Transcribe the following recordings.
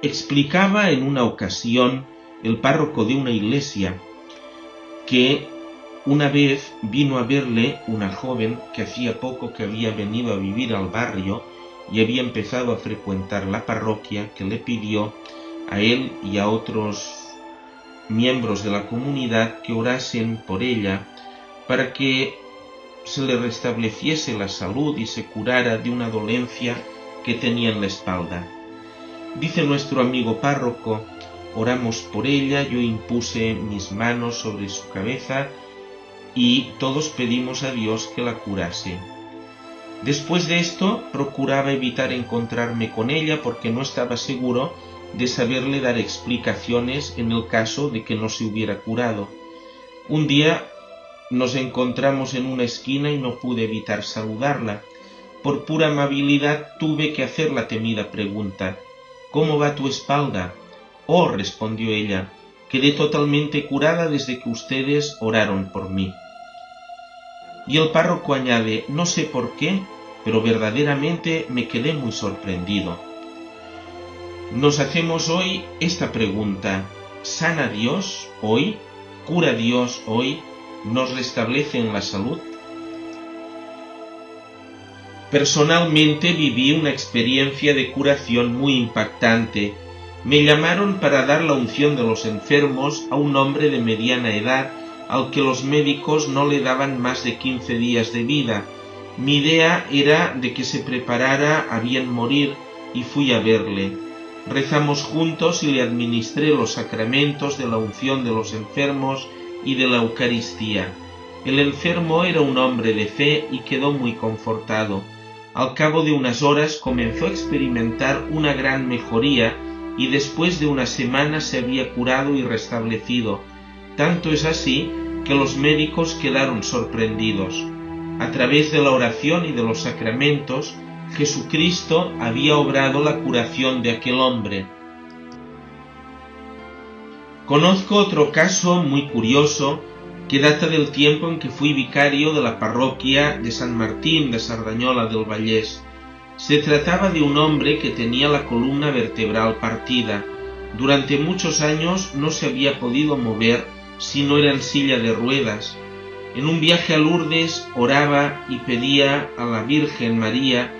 Explicaba en una ocasión el párroco de una iglesia que una vez vino a verle una joven que hacía poco que había venido a vivir al barrio y había empezado a frecuentar la parroquia, que le pidió a él y a otros miembros de la comunidad que orasen por ella para que se le restableciese la salud y se curara de una dolencia que tenía en la espalda. Dice nuestro amigo párroco: oramos por ella, yo impuse mis manos sobre su cabeza y todos pedimos a Dios que la curase. Después de esto procuraba evitar encontrarme con ella porque no estaba seguro de saberle dar explicaciones en el caso de que no se hubiera curado. Un día nos encontramos en una esquina y no pude evitar saludarla. Por pura amabilidad tuve que hacer la temida pregunta: ¿cómo va tu espalda? Oh, respondió ella, quedé totalmente curada desde que ustedes oraron por mí. Y el párroco añade: no sé por qué, pero verdaderamente me quedé muy sorprendido. Nos hacemos hoy esta pregunta: ¿sana Dios hoy? ¿Cura Dios hoy? ¿Nos restablece en la salud? Personalmente viví una experiencia de curación muy impactante. Me llamaron para dar la unción de los enfermos a un hombre de mediana edad al que los médicos no le daban más de 15 días de vida. Mi idea era de que se preparara a bien morir y fui a verle. Rezamos juntos y le administré los sacramentos de la unción de los enfermos y de la Eucaristía. El enfermo era un hombre de fe y quedó muy confortado. Al cabo de unas horas comenzó a experimentar una gran mejoría y después de una semana se había curado y restablecido. Tanto es así que los médicos quedaron sorprendidos. A través de la oración y de los sacramentos, Jesucristo había obrado la curación de aquel hombre. Conozco otro caso muy curioso que data del tiempo en que fui vicario de la parroquia de San Martín de Sardañola del Vallés. Se trataba de un hombre que tenía la columna vertebral partida. Durante muchos años no se había podido mover si no era en silla de ruedas. En un viaje a Lourdes oraba y pedía a la Virgen María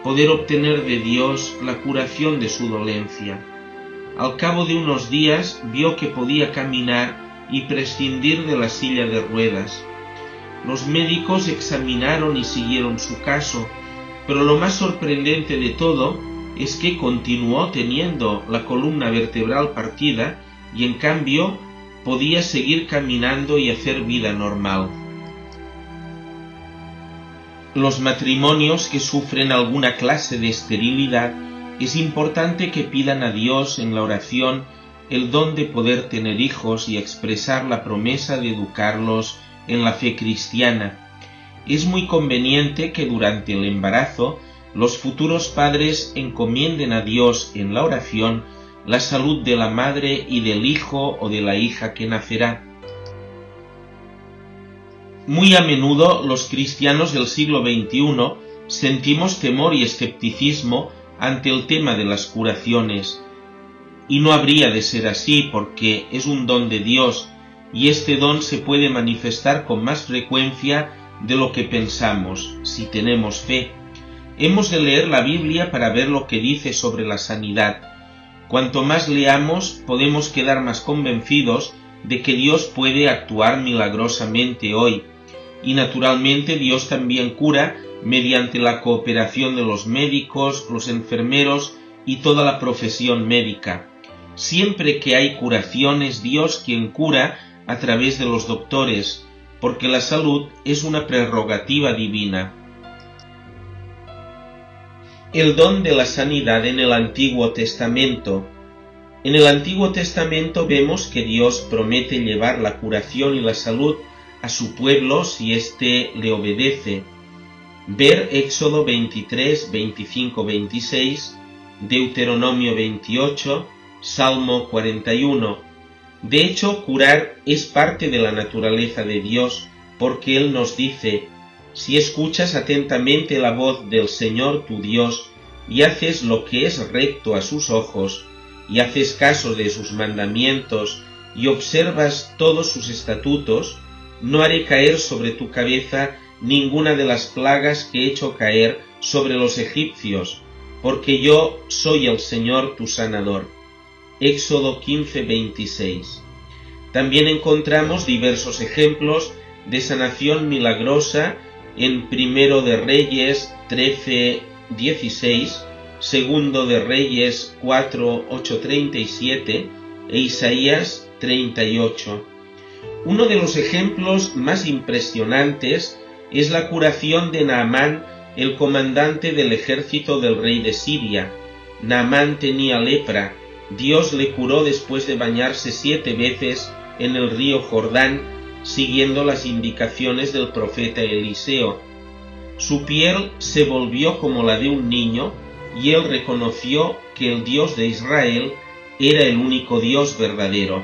poder obtener de Dios la curación de su dolencia. Al cabo de unos días vio que podía caminar y prescindir de la silla de ruedas. Los médicos examinaron y siguieron su caso, pero lo más sorprendente de todo es que continuó teniendo la columna vertebral partida y en cambio podía seguir caminando y hacer vida normal. Los matrimonios que sufren alguna clase de esterilidad, es importante que pidan a Dios en la oración el don de poder tener hijos y expresar la promesa de educarlos en la fe cristiana. Es muy conveniente que durante el embarazo los futuros padres encomienden a Dios en la oración la salud de la madre y del hijo o de la hija que nacerá. Muy a menudo los cristianos del siglo XXI sentimos temor y escepticismo ante el tema de las curaciones. Y no habría de ser así porque es un don de Dios y este don se puede manifestar con más frecuencia de lo que pensamos, si tenemos fe. Hemos de leer la Biblia para ver lo que dice sobre la sanidad. Cuanto más leamos, podemos quedar más convencidos de que Dios puede actuar milagrosamente hoy. Y naturalmente Dios también cura mediante la cooperación de los médicos, los enfermeros y toda la profesión médica. Siempre que hay curación es Dios quien cura a través de los doctores, porque la salud es una prerrogativa divina. El don de la sanidad en el Antiguo Testamento. En el Antiguo Testamento vemos que Dios promete llevar la curación y la salud a su pueblo si éste le obedece. Ver Éxodo 23, 25, 26, Deuteronomio 28, Salmo 41. De hecho, curar es parte de la naturaleza de Dios, porque Él nos dice: si escuchas atentamente la voz del Señor tu Dios, y haces lo que es recto a sus ojos, y haces caso de sus mandamientos y observas todos sus estatutos, no haré caer sobre tu cabeza ninguna de las plagas que he hecho caer sobre los egipcios, porque yo soy el Señor tu sanador. Éxodo 15:26. También encontramos diversos ejemplos de sanación milagrosa en Primero de Reyes 13:16, Segundo de Reyes 4:8-37 e Isaías 38. Uno de los ejemplos más impresionantes es la curación de Naamán, el comandante del ejército del rey de Siria. Naamán tenía lepra. Dios le curó después de bañarse 7 veces en el río Jordán, siguiendo las indicaciones del profeta Eliseo. Su piel se volvió como la de un niño, y él reconoció que el Dios de Israel era el único Dios verdadero.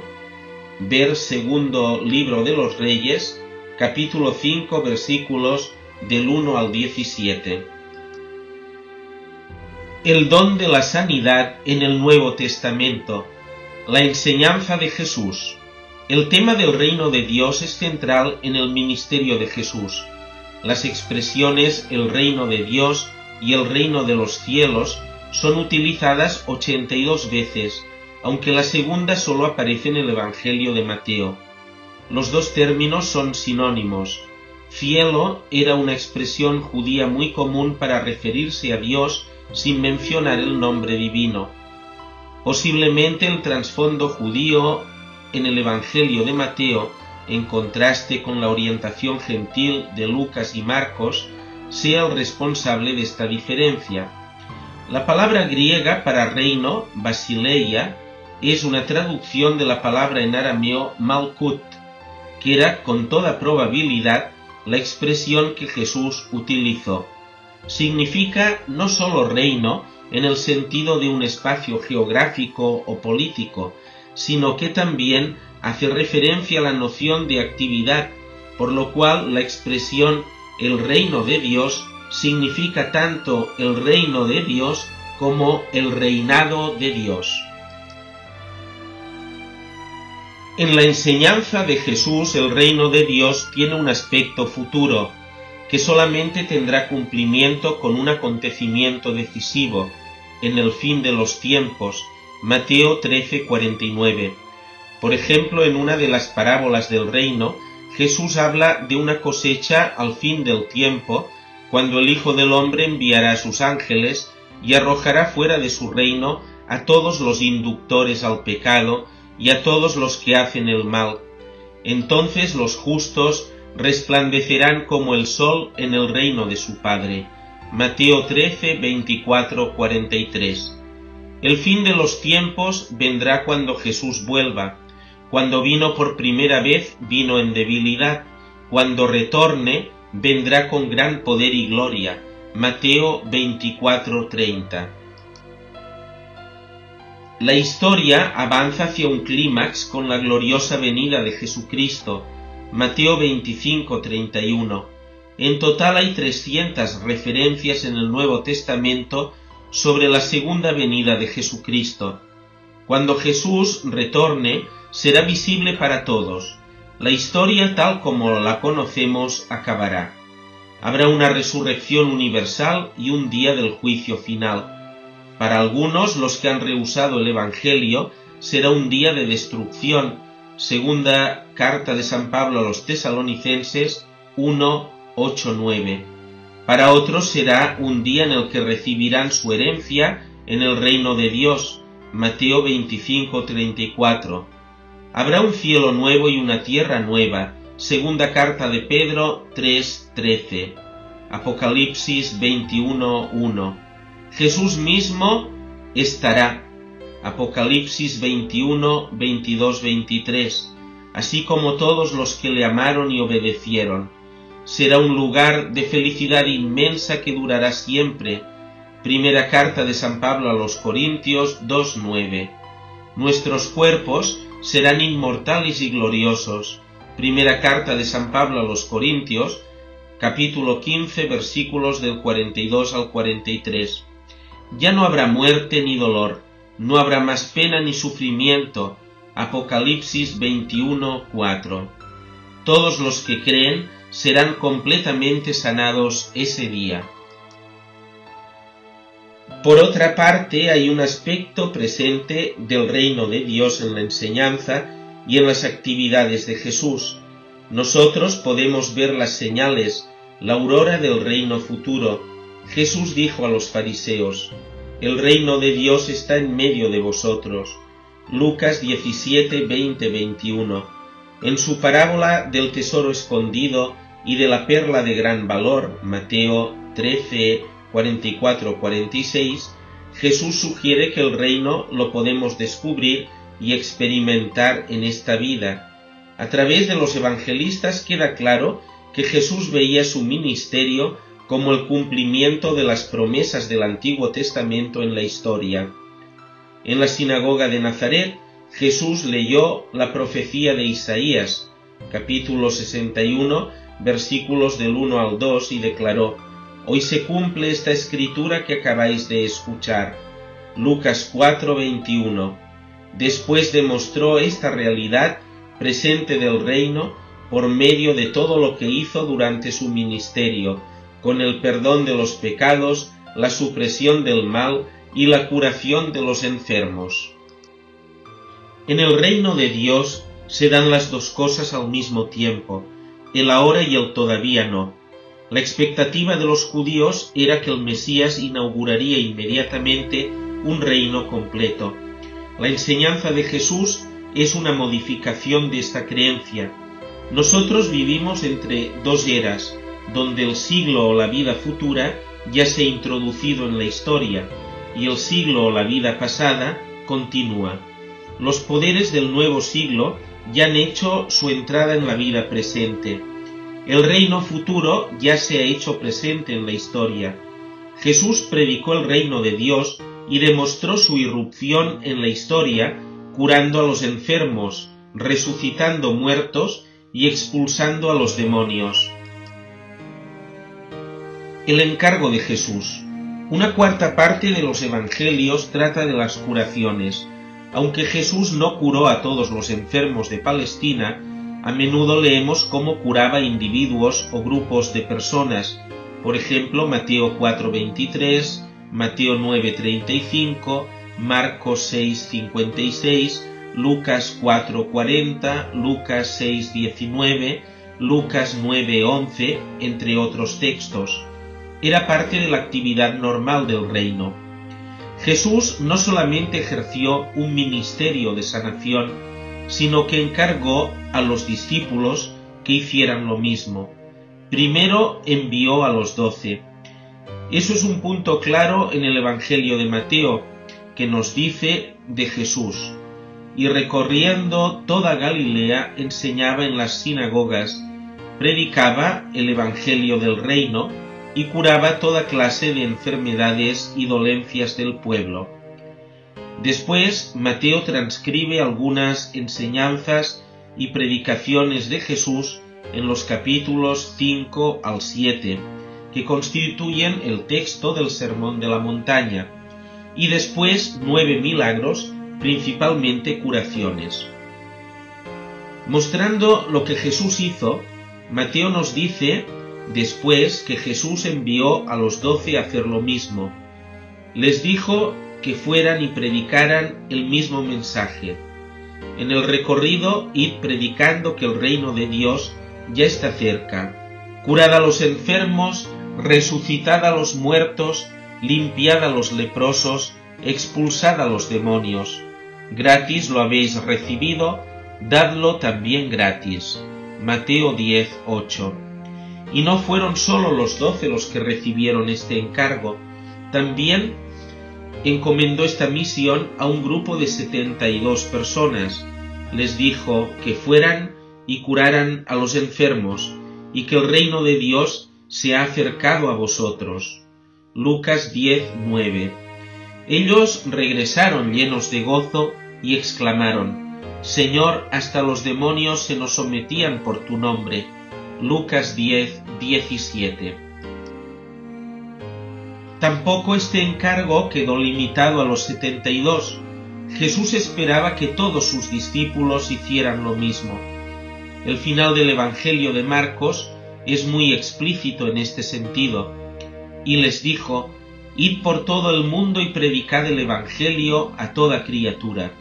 Ver Segundo Libro de los Reyes, capítulo 5, versículos del 1 al 17. El don de la sanidad en el Nuevo Testamento. La enseñanza de Jesús. El tema del reino de Dios es central en el ministerio de Jesús. Las expresiones el reino de Dios y el reino de los cielos son utilizadas 82 veces, aunque la segunda solo aparece en el Evangelio de Mateo. Los dos términos son sinónimos. Cielo era una expresión judía muy común para referirse a Dios sin mencionar el nombre divino. Posiblemente el trasfondo judío en el Evangelio de Mateo, en contraste con la orientación gentil de Lucas y Marcos, sea el responsable de esta diferencia. La palabra griega para reino, basileia, es una traducción de la palabra en arameo malkut, que era con toda probabilidad la expresión que Jesús utilizó. Significa no solo reino en el sentido de un espacio geográfico o político, sino que también hace referencia a la noción de actividad, por lo cual la expresión el reino de Dios significa tanto el reino de Dios como el reinado de Dios. En la enseñanza de Jesús, el reino de Dios tiene un aspecto futuro, que solamente tendrá cumplimiento con un acontecimiento decisivo, en el fin de los tiempos. Mateo 13:49. Por ejemplo, en una de las parábolas del reino, Jesús habla de una cosecha al fin del tiempo, cuando el Hijo del Hombre enviará a sus ángeles y arrojará fuera de su reino a todos los inductores al pecado y a todos los que hacen el mal. Entonces los justos resplandecerán como el sol en el reino de su Padre. Mateo 13:24-43. El fin de los tiempos vendrá cuando Jesús vuelva. Cuando vino por primera vez, vino en debilidad. Cuando retorne, vendrá con gran poder y gloria. Mateo 24:30. La historia avanza hacia un clímax con la gloriosa venida de Jesucristo. Mateo 25:31. En total hay 300 referencias en el Nuevo Testamento sobre la segunda venida de Jesucristo. Cuando Jesús retorne, será visible para todos. La historia tal como la conocemos acabará. Habrá una resurrección universal y un día del juicio final. Para algunos, los que han rehusado el Evangelio, será un día de destrucción. Segunda carta de San Pablo a los Tesalonicenses 1:8-9. Para otros será un día en el que recibirán su herencia en el reino de Dios. Mateo 25:34. Habrá un cielo nuevo y una tierra nueva. Segunda carta de Pedro 3:13. Apocalipsis 21:1. Jesús mismo estará. Apocalipsis 21:22-23. Así como todos los que le amaron y obedecieron. Será un lugar de felicidad inmensa que durará siempre. Primera carta de San Pablo a los Corintios 2:9. Nuestros cuerpos serán inmortales y gloriosos. Primera carta de San Pablo a los Corintios, capítulo 15, versículos del 42 al 43. Ya no habrá muerte ni dolor, No habrá más pena ni sufrimiento. Apocalipsis 21:4. Todos los que creen serán completamente sanados ese día. Por otra parte, hay un aspecto presente del reino de Dios en la enseñanza y en las actividades de Jesús. Nosotros podemos ver las señales, la aurora del reino futuro. Jesús dijo a los fariseos: el reino de Dios está en medio de vosotros. Lucas 17, 20, 21. En su parábola del tesoro escondido y de la perla de gran valor, Mateo 13, 44, 46, Jesús sugiere que el reino lo podemos descubrir y experimentar en esta vida. A través de los evangelistas queda claro que Jesús veía su ministerio como el cumplimiento de las promesas del Antiguo Testamento en la historia. En la sinagoga de Nazaret, Jesús leyó la profecía de Isaías, capítulo 61, versículos del 1 al 2, y declaró: «Hoy se cumple esta escritura que acabáis de escuchar». Lucas 4, 21. Después demostró esta realidad presente del reino por medio de todo lo que hizo durante su ministerio, con el perdón de los pecados, la supresión del mal y la curación de los enfermos. En el reino de Dios se dan las dos cosas al mismo tiempo, el ahora y el todavía no. La expectativa de los judíos era que el Mesías inauguraría inmediatamente un reino completo. La enseñanza de Jesús es una modificación de esta creencia. Nosotros vivimos entre dos eras, donde el siglo o la vida futura ya se ha introducido en la historia, y el siglo o la vida pasada continúa. Los poderes del nuevo siglo ya han hecho su entrada en la vida presente. El reino futuro ya se ha hecho presente en la historia. Jesús predicó el reino de Dios y demostró su irrupción en la historia, curando a los enfermos, resucitando muertos y expulsando a los demonios. El encargo de Jesús. Una cuarta parte de los evangelios trata de las curaciones. Aunque Jesús no curó a todos los enfermos de Palestina, a menudo leemos cómo curaba individuos o grupos de personas. Por ejemplo, Mateo 4:23, Mateo 9:35, Marcos 6:56, Lucas 4:40, Lucas 6:19, Lucas 9:11, entre otros textos. Era parte de la actividad normal del reino. Jesús no solamente ejerció un ministerio de sanación, sino que encargó a los discípulos que hicieran lo mismo. Primero envió a los 12. Eso es un punto claro en el Evangelio de Mateo, que nos dice de Jesús: «Y recorriendo toda Galilea enseñaba en las sinagogas, predicaba el Evangelio del reino y curaba toda clase de enfermedades y dolencias del pueblo». Después, Mateo transcribe algunas enseñanzas y predicaciones de Jesús en los capítulos 5 al 7, que constituyen el texto del Sermón de la Montaña, y después 9 milagros, principalmente curaciones. Mostrando lo que Jesús hizo, Mateo nos dice después que Jesús envió a los 12 a hacer lo mismo. Les dijo que fueran y predicaran el mismo mensaje. En el recorrido, id predicando que el reino de Dios ya está cerca. Curad a los enfermos, resucitad a los muertos, limpiad a los leprosos, expulsad a los demonios. Gratis lo habéis recibido, dadlo también gratis. Mateo 10:8. Y no fueron solo los 12 los que recibieron este encargo, también encomendó esta misión a un grupo de 72 personas. Les dijo que fueran y curaran a los enfermos, y que el reino de Dios se ha acercado a vosotros. Lucas 10:9. Ellos regresaron llenos de gozo y exclamaron: Señor, hasta los demonios se nos sometían por tu nombre. Lucas 10:17. Tampoco este encargo quedó limitado a los 72. Jesús esperaba que todos sus discípulos hicieran lo mismo. El final del Evangelio de Marcos es muy explícito en este sentido, y les dijo: «Id por todo el mundo y predicad el Evangelio a toda criatura.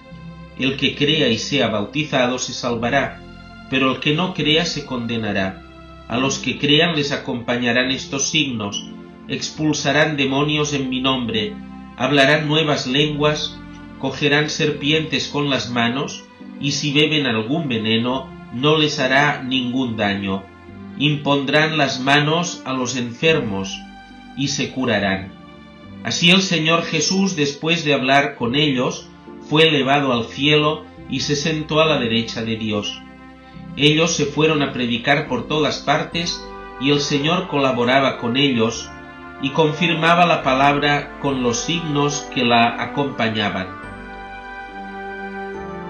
El que crea y sea bautizado se salvará, pero el que no crea se condenará. A los que crean les acompañarán estos signos: expulsarán demonios en mi nombre, hablarán nuevas lenguas, cogerán serpientes con las manos, y si beben algún veneno no les hará ningún daño. Impondrán las manos a los enfermos y se curarán». Así el Señor Jesús, después de hablar con ellos, fue elevado al cielo y se sentó a la derecha de Dios. Ellos se fueron a predicar por todas partes, y el Señor colaboraba con ellos y confirmaba la palabra con los signos que la acompañaban.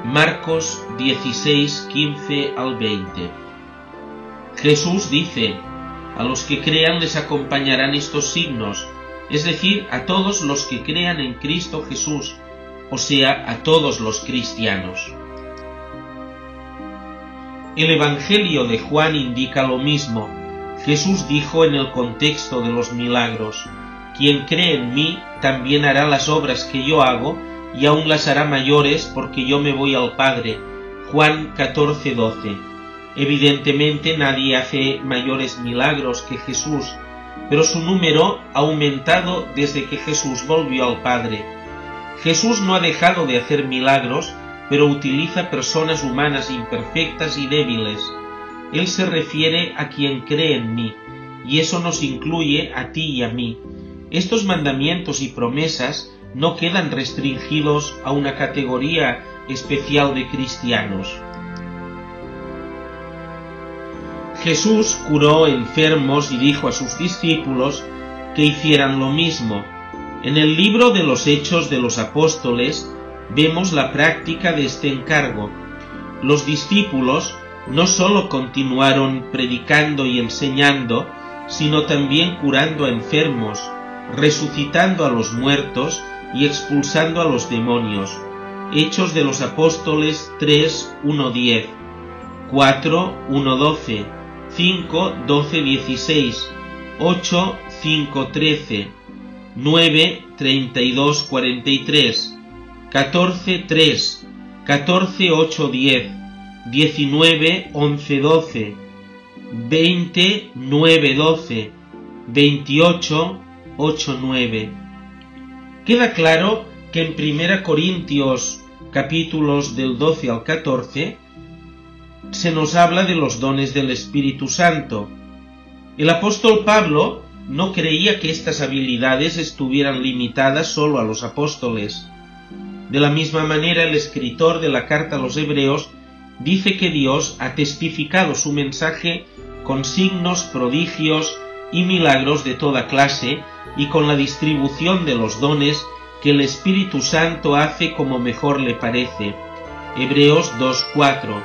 Marcos 16, 15 al 20. Jesús dice: «A los que crean les acompañarán estos signos», es decir, a todos los que crean en Cristo Jesús, o sea, a todos los cristianos. El Evangelio de Juan indica lo mismo. Jesús dijo en el contexto de los milagros: «Quien cree en mí también hará las obras que yo hago, y aún las hará mayores, porque yo me voy al Padre». Juan 14, 12. Evidentemente nadie hace mayores milagros que Jesús, pero su número ha aumentado desde que Jesús volvió al Padre. Jesús no ha dejado de hacer milagros, pero utiliza personas humanas imperfectas y débiles. Él se refiere a quien cree en mí, y eso nos incluye a ti y a mí. Estos mandamientos y promesas no quedan restringidos a una categoría especial de cristianos. Jesús curó enfermos y dijo a sus discípulos que hicieran lo mismo. En el libro de los Hechos de los Apóstoles vemos la práctica de este encargo. Los discípulos no sólo continuaron predicando y enseñando, sino también curando a enfermos, resucitando a los muertos y expulsando a los demonios. Hechos de los Apóstoles 3, 1, 10, 4, 1, 12, 5, 12, 16, 8, 5, 13, 9, 32, 43, 14, 3, 14, 8, 10, 19, 11, 12, 20, 9, 12, 28, 8, 9. Queda claro que en 1 Corintios capítulos del 12 al 14 se nos habla de los dones del Espíritu Santo. El apóstol Pablo no creía que estas habilidades estuvieran limitadas solo a los apóstoles. De la misma manera, el escritor de la carta a los Hebreos dice que Dios ha testificado su mensaje con signos, prodigios y milagros de toda clase, y con la distribución de los dones que el Espíritu Santo hace como mejor le parece. Hebreos 2:4.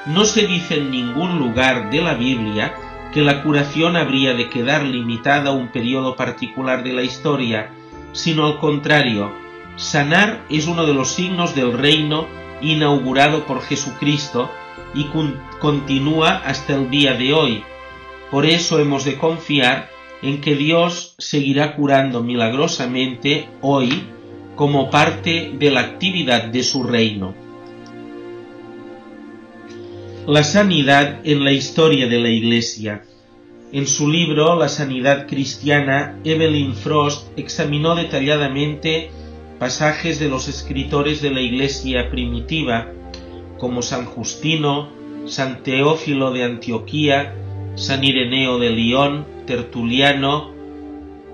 No se dice en ningún lugar de la Biblia que la curación habría de quedar limitada a un periodo particular de la historia, sino al contrario. Sanar es uno de los signos del reino inaugurado por Jesucristo y continúa hasta el día de hoy. Por eso hemos de confiar en que Dios seguirá curando milagrosamente hoy como parte de la actividad de su reino. La sanidad en la historia de la Iglesia. En su libro La sanidad cristiana, Evelyn Frost examinó detalladamente pasajes de los escritores de la Iglesia primitiva, como San Justino, San Teófilo de Antioquía, San Ireneo de Lyon, Tertuliano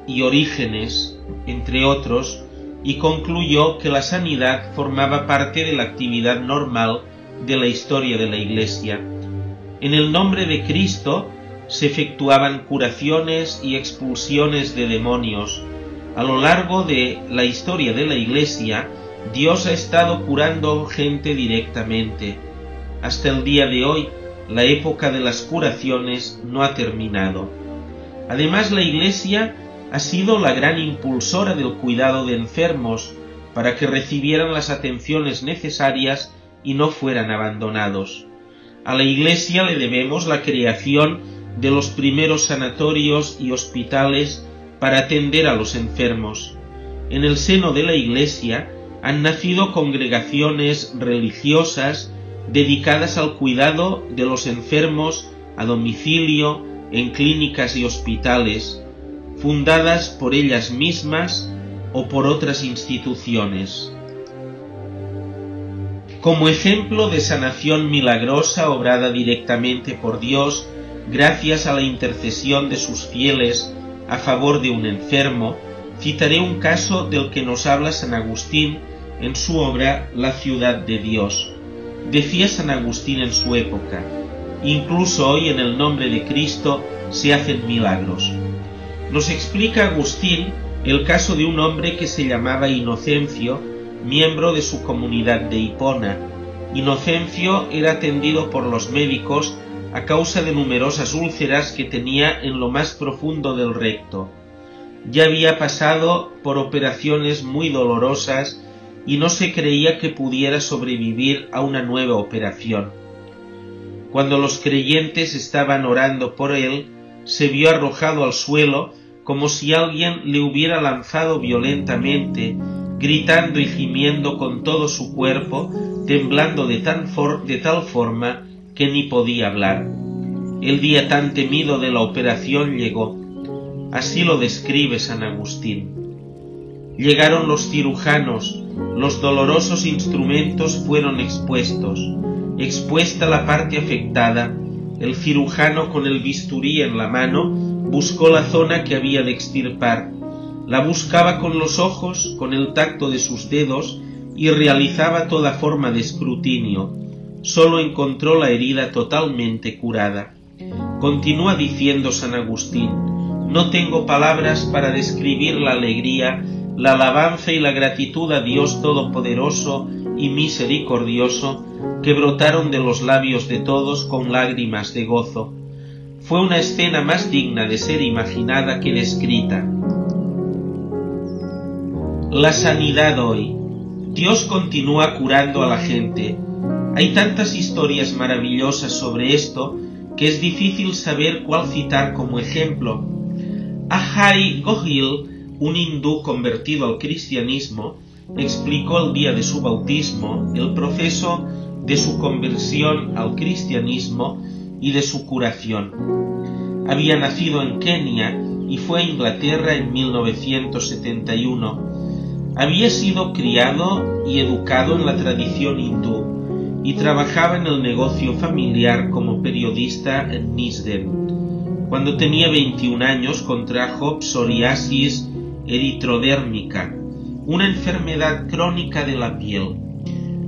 y Orígenes, entre otros, y concluyó que la sanidad formaba parte de la actividad normal de la historia de la Iglesia. En el nombre de Cristo se efectuaban curaciones y expulsiones de demonios. A lo largo de la historia de la Iglesia, Dios ha estado curando gente directamente. Hasta el día de hoy, la época de las curaciones no ha terminado. Además, la Iglesia ha sido la gran impulsora del cuidado de enfermos, para que recibieran las atenciones necesarias y no fueran abandonados. A la Iglesia le debemos la creación de los primeros sanatorios y hospitales para atender a los enfermos. En el seno de la Iglesia han nacido congregaciones religiosas dedicadas al cuidado de los enfermos a domicilio, en clínicas y hospitales, fundadas por ellas mismas o por otras instituciones. Como ejemplo de sanación milagrosa obrada directamente por Dios, gracias a la intercesión de sus fieles a favor de un enfermo, citaré un caso del que nos habla San Agustín en su obra La ciudad de Dios. Decía San Agustín en su época: incluso hoy en el nombre de Cristo se hacen milagros. Nos explica Agustín el caso de un hombre que se llamaba Inocencio, miembro de su comunidad de Hipona. Inocencio era atendido por los médicos a causa de numerosas úlceras que tenía en lo más profundo del recto. Ya había pasado por operaciones muy dolorosas y no se creía que pudiera sobrevivir a una nueva operación. Cuando los creyentes estaban orando por él, se vio arrojado al suelo como si alguien le hubiera lanzado violentamente, gritando y gimiendo con todo su cuerpo, temblando de tal forma que ni podía hablar. El día tan temido de la operación llegó. Así lo describe San Agustín. Llegaron los cirujanos, los dolorosos instrumentos fueron expuesta la parte afectada. El cirujano, con el bisturí en la mano, buscó la zona que había de extirpar. La buscaba con los ojos, con el tacto de sus dedos, y realizaba toda forma de escrutinio. Sólo encontró la herida totalmente curada. Continúa diciendo San Agustín: no tengo palabras para describir la alegría, la alabanza y la gratitud a Dios Todopoderoso y Misericordioso que brotaron de los labios de todos con lágrimas de gozo. Fue una escena más digna de ser imaginada que descrita. La sanidad hoy. Dios continúa curando a la gente. Hay tantas historias maravillosas sobre esto que es difícil saber cuál citar como ejemplo. Ahari Gohil, un hindú convertido al cristianismo, explicó el día de su bautismo el proceso de su conversión al cristianismo y de su curación. Había nacido en Kenia y fue a Inglaterra en 1971. Había sido criado y educado en la tradición hindú y trabajaba en el negocio familiar como periodista en Nisden. Cuando tenía 21 años contrajo psoriasis eritrodérmica, una enfermedad crónica de la piel.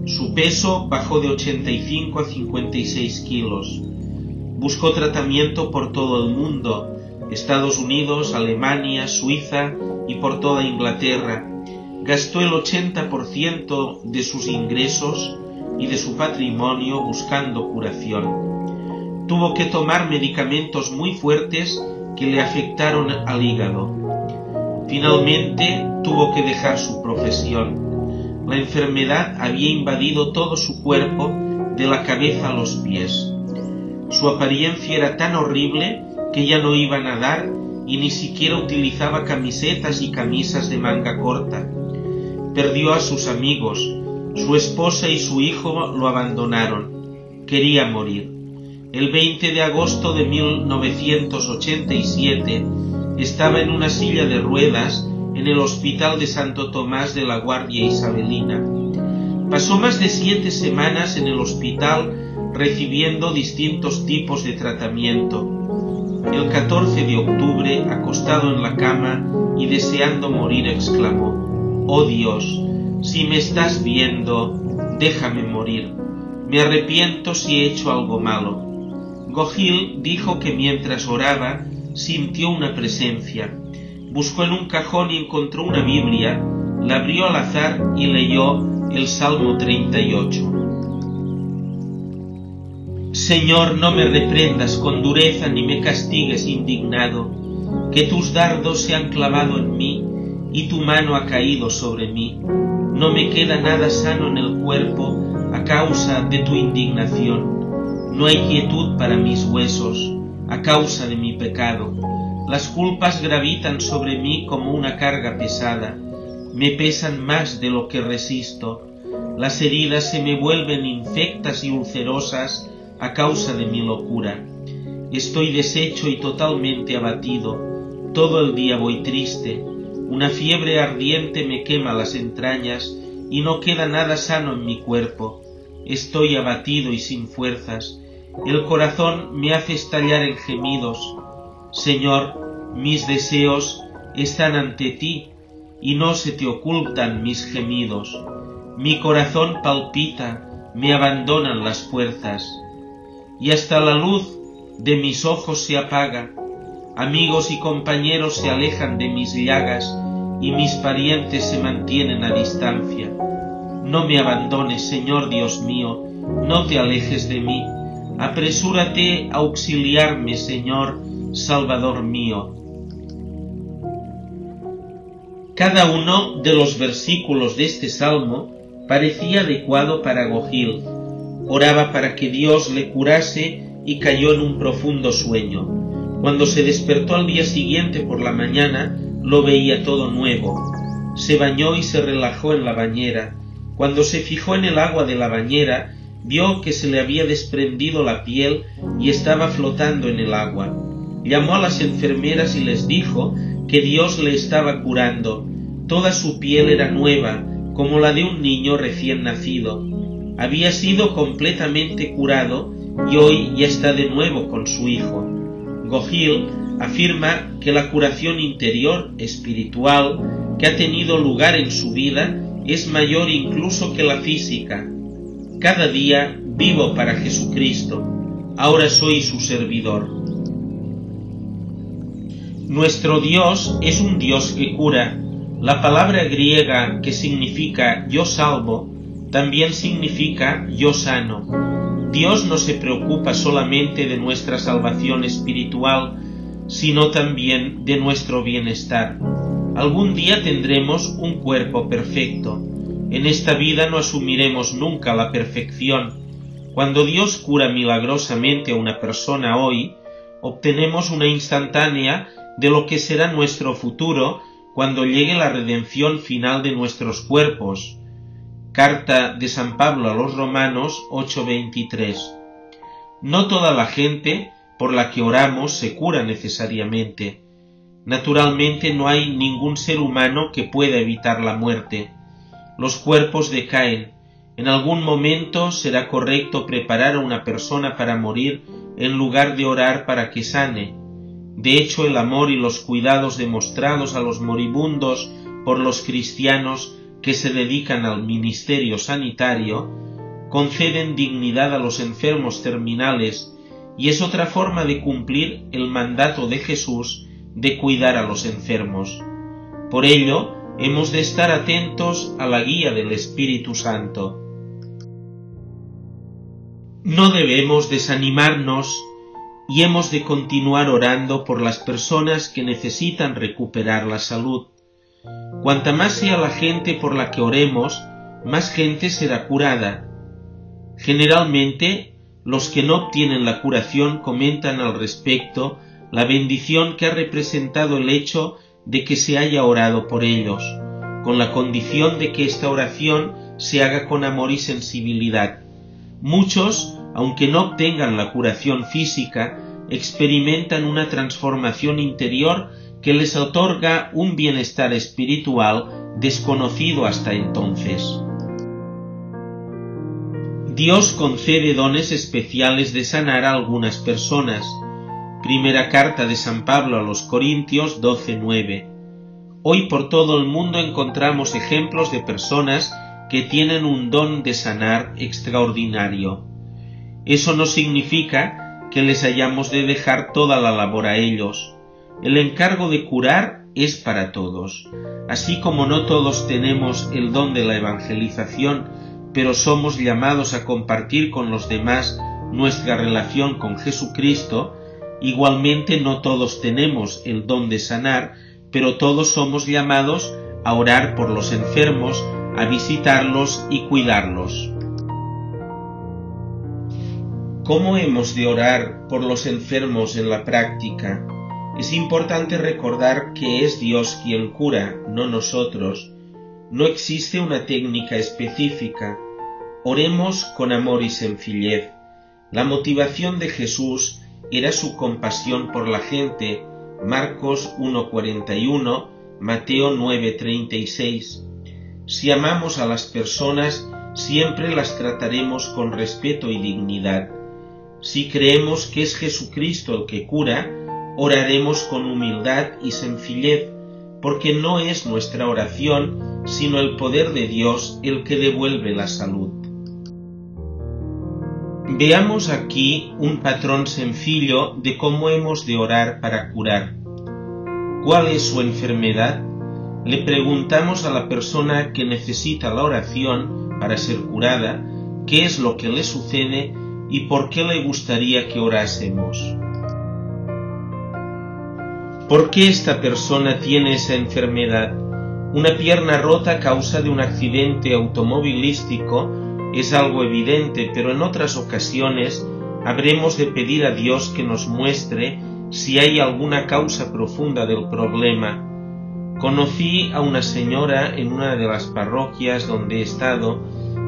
Su peso bajó de 85 a 56 kilos. Buscó tratamiento por todo el mundo, Estados Unidos, Alemania, Suiza y por toda Inglaterra. Gastó el 80% de sus ingresos y de su patrimonio buscando curación. Tuvo que tomar medicamentos muy fuertes que le afectaron al hígado. Finalmente tuvo que dejar su profesión. La enfermedad había invadido todo su cuerpo, de la cabeza a los pies. Su apariencia era tan horrible que ya no iba a nadar y ni siquiera utilizaba camisetas y camisas de manga corta. Perdió a sus amigos, su esposa y su hijo lo abandonaron. Quería morir. El 20 de agosto de 1987 estaba en una silla de ruedas en el Hospital de Santo Tomás de la Guardia Isabelina. Pasó más de 7 semanas en el hospital recibiendo distintos tipos de tratamiento. El 14 de octubre, acostado en la cama y deseando morir, exclamó: «Oh Dios, si me estás viendo, déjame morir. Me arrepiento si he hecho algo malo». Gohil dijo que mientras oraba sintió una presencia. Buscó en un cajón y encontró una Biblia, la abrió al azar y leyó el Salmo 38. Señor, no me reprendas con dureza ni me castigues indignado, que tus dardos se han clavado en mí y tu mano ha caído sobre mí. No me queda nada sano en el cuerpo a causa de tu indignación. No hay quietud para mis huesos a causa de mi pecado. Las culpas gravitan sobre mí como una carga pesada. Me pesan más de lo que resisto. Las heridas se me vuelven infectas y ulcerosas a causa de mi locura. Estoy deshecho y totalmente abatido. Todo el día voy triste. Una fiebre ardiente me quema las entrañas y no queda nada sano en mi cuerpo. Estoy abatido y sin fuerzas. El corazón me hace estallar en gemidos. Señor, mis deseos están ante ti y no se te ocultan mis gemidos. Mi corazón palpita, me abandonan las fuerzas, y hasta la luz de mis ojos se apaga. Amigos y compañeros se alejan de mis llagas, y mis parientes se mantienen a distancia. No me abandones, Señor Dios mío, no te alejes de mí. Apresúrate a auxiliarme, Señor, Salvador mío. Cada uno de los versículos de este salmo parecía adecuado para Gojil. Oraba para que Dios le curase y cayó en un profundo sueño. Cuando se despertó al día siguiente por la mañana, lo veía todo nuevo. Se bañó y se relajó en la bañera. Cuando se fijó en el agua de la bañera, vio que se le había desprendido la piel y estaba flotando en el agua. Llamó a las enfermeras y les dijo que Dios le estaba curando. Toda su piel era nueva, como la de un niño recién nacido. Había sido completamente curado y hoy ya está de nuevo con su hijo. Gojil afirma que la curación interior, espiritual, que ha tenido lugar en su vida es mayor incluso que la física. Cada día vivo para Jesucristo. Ahora soy su servidor. Nuestro Dios es un Dios que cura. La palabra griega que significa yo salvo también significa yo sano. Dios no se preocupa solamente de nuestra salvación espiritual, sino también de nuestro bienestar. Algún día tendremos un cuerpo perfecto. En esta vida no asumiremos nunca la perfección. Cuando Dios cura milagrosamente a una persona hoy, obtenemos una instantánea de lo que será nuestro futuro cuando llegue la redención final de nuestros cuerpos. Carta de San Pablo a los Romanos 8:23. No toda la gente por la que oramos se cura necesariamente. Naturalmente no hay ningún ser humano que pueda evitar la muerte. Los cuerpos decaen. En algún momento será correcto preparar a una persona para morir en lugar de orar para que sane. De hecho, el amor y los cuidados demostrados a los moribundos por los cristianos que se dedican al ministerio sanitario conceden dignidad a los enfermos terminales y es otra forma de cumplir el mandato de Jesús de cuidar a los enfermos. Por ello, hemos de estar atentos a la guía del Espíritu Santo. No debemos desanimarnos y hemos de continuar orando por las personas que necesitan recuperar la salud. Cuanta más sea la gente por la que oremos, más gente será curada. Generalmente, los que no obtienen la curación comentan al respecto la bendición que ha representado el hecho de que se haya orado por ellos, con la condición de que esta oración se haga con amor y sensibilidad. Muchos, aunque no obtengan la curación física, experimentan una transformación interior que les otorga un bienestar espiritual desconocido hasta entonces. Dios concede dones especiales de sanar a algunas personas. Primera carta de San Pablo a los Corintios 12:9. Hoy por todo el mundo encontramos ejemplos de personas que tienen un don de sanar extraordinario. Eso no significa que les hayamos de dejar toda la labor a ellos. El encargo de curar es para todos. Así como no todos tenemos el don de la evangelización, pero somos llamados a compartir con los demás nuestra relación con Jesucristo, igualmente no todos tenemos el don de sanar, pero todos somos llamados a orar por los enfermos, a visitarlos y cuidarlos. ¿Cómo hemos de orar por los enfermos en la práctica? Es importante recordar que es Dios quien cura, no nosotros. No existe una técnica específica. Oremos con amor y sencillez. La motivación de Jesús era su compasión por la gente, Marcos 1:41, Mateo 9:36. Si amamos a las personas, siempre las trataremos con respeto y dignidad. Si creemos que es Jesucristo el que cura, oraremos con humildad y sencillez, porque no es nuestra oración, sino el poder de Dios el que devuelve la salud. Veamos aquí un patrón sencillo de cómo hemos de orar para curar. ¿Cuál es su enfermedad? Le preguntamos a la persona que necesita la oración para ser curada qué es lo que le sucede y por qué le gustaría que orásemos. ¿Por qué esta persona tiene esa enfermedad? Una pierna rota a causa de un accidente automovilístico es algo evidente, pero en otras ocasiones habremos de pedir a Dios que nos muestre si hay alguna causa profunda del problema. Conocí a una señora en una de las parroquias donde he estado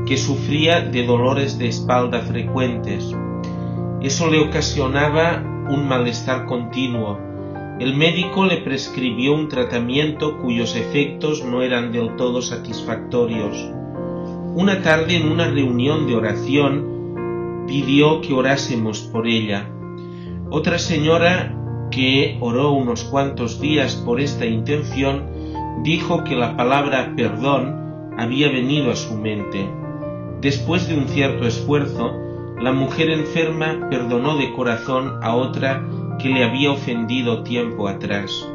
que sufría de dolores de espalda frecuentes. Eso le ocasionaba un malestar continuo. El médico le prescribió un tratamiento cuyos efectos no eran del todo satisfactorios. Una tarde en una reunión de oración pidió que orásemos por ella. Otra señora que oró unos cuantos días por esta intención dijo que la palabra perdón había venido a su mente. Después de un cierto esfuerzo, la mujer enferma perdonó de corazón a otra que le había ofendido tiempo atrás.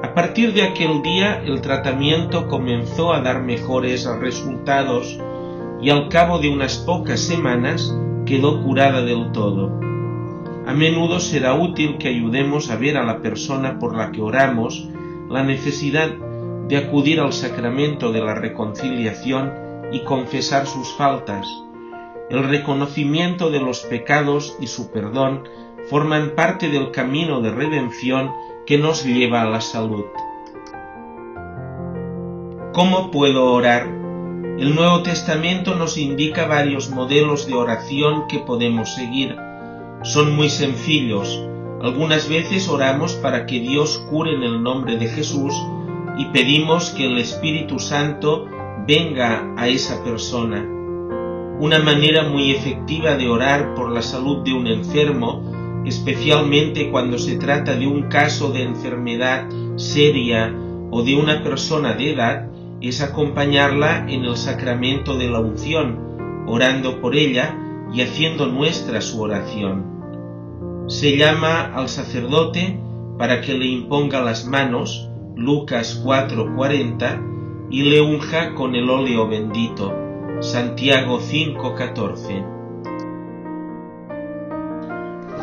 A partir de aquel día, el tratamiento comenzó a dar mejores resultados y al cabo de unas pocas semanas quedó curada del todo. A menudo será útil que ayudemos a ver a la persona por la que oramos la necesidad de acudir al sacramento de la reconciliación y confesar sus faltas. El reconocimiento de los pecados y su perdón forman parte del camino de redención que nos lleva a la salud. ¿Cómo puedo orar? El Nuevo Testamento nos indica varios modelos de oración que podemos seguir. Son muy sencillos. Algunas veces oramos para que Dios cure en el nombre de Jesús y pedimos que el Espíritu Santo venga a esa persona. Una manera muy efectiva de orar por la salud de un enfermo, especialmente cuando se trata de un caso de enfermedad seria o de una persona de edad, es acompañarla en el sacramento de la unción, orando por ella y haciendo nuestra su oración. Se llama al sacerdote para que le imponga las manos, Lucas 4:40, y le unja con el óleo bendito, Santiago 5:14.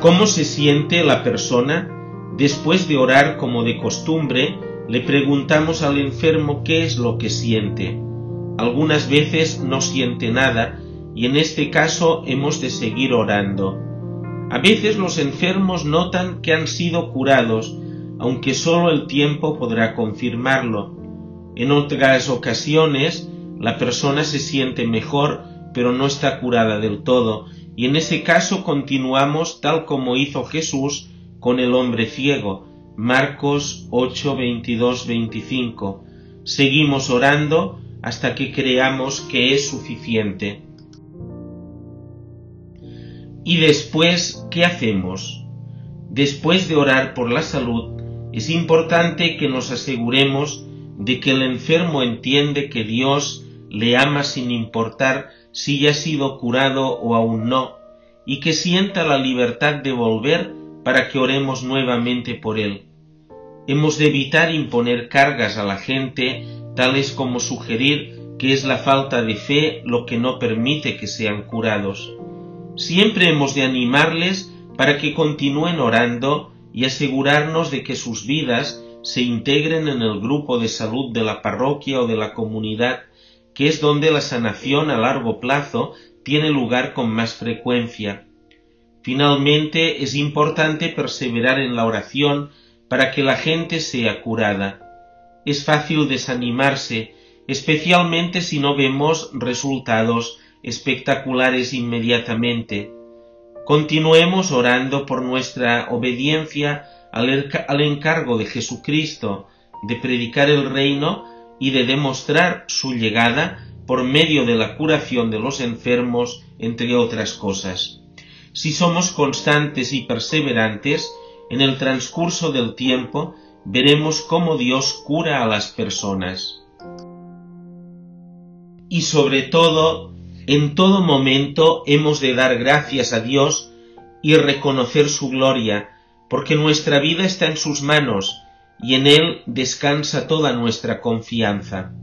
¿Cómo se siente la persona? Después de orar como de costumbre, le preguntamos al enfermo qué es lo que siente. Algunas veces no siente nada y en este caso hemos de seguir orando. A veces los enfermos notan que han sido curados, aunque solo el tiempo podrá confirmarlo. En otras ocasiones, la persona se siente mejor, pero no está curada del todo, y en ese caso continuamos tal como hizo Jesús con el hombre ciego, Marcos 8:22-25. Seguimos orando hasta que creamos que es suficiente. ¿Y después qué hacemos? Después de orar por la salud, es importante que nos aseguremos de que el enfermo entiende que Dios le ama sin importar si ya ha sido curado o aún no, y que sienta la libertad de volver para que oremos nuevamente por él. Hemos de evitar imponer cargas a la gente, tales como sugerir que es la falta de fe lo que no permite que sean curados. Siempre hemos de animarles para que continúen orando y asegurarnos de que sus vidas se integren en el grupo de salud de la parroquia o de la comunidad, que es donde la sanación a largo plazo tiene lugar con más frecuencia. Finalmente, es importante perseverar en la oración para que la gente sea curada. Es fácil desanimarse, especialmente si no vemos resultados espectaculares inmediatamente. Continuemos orando por nuestra obediencia al encargo de Jesucristo de predicar el reino y de demostrar su llegada por medio de la curación de los enfermos, entre otras cosas. Si somos constantes y perseverantes, en el transcurso del tiempo veremos cómo Dios cura a las personas. Y sobre todo, en todo momento hemos de dar gracias a Dios y reconocer su gloria, porque nuestra vida está en sus manos y en Él descansa toda nuestra confianza.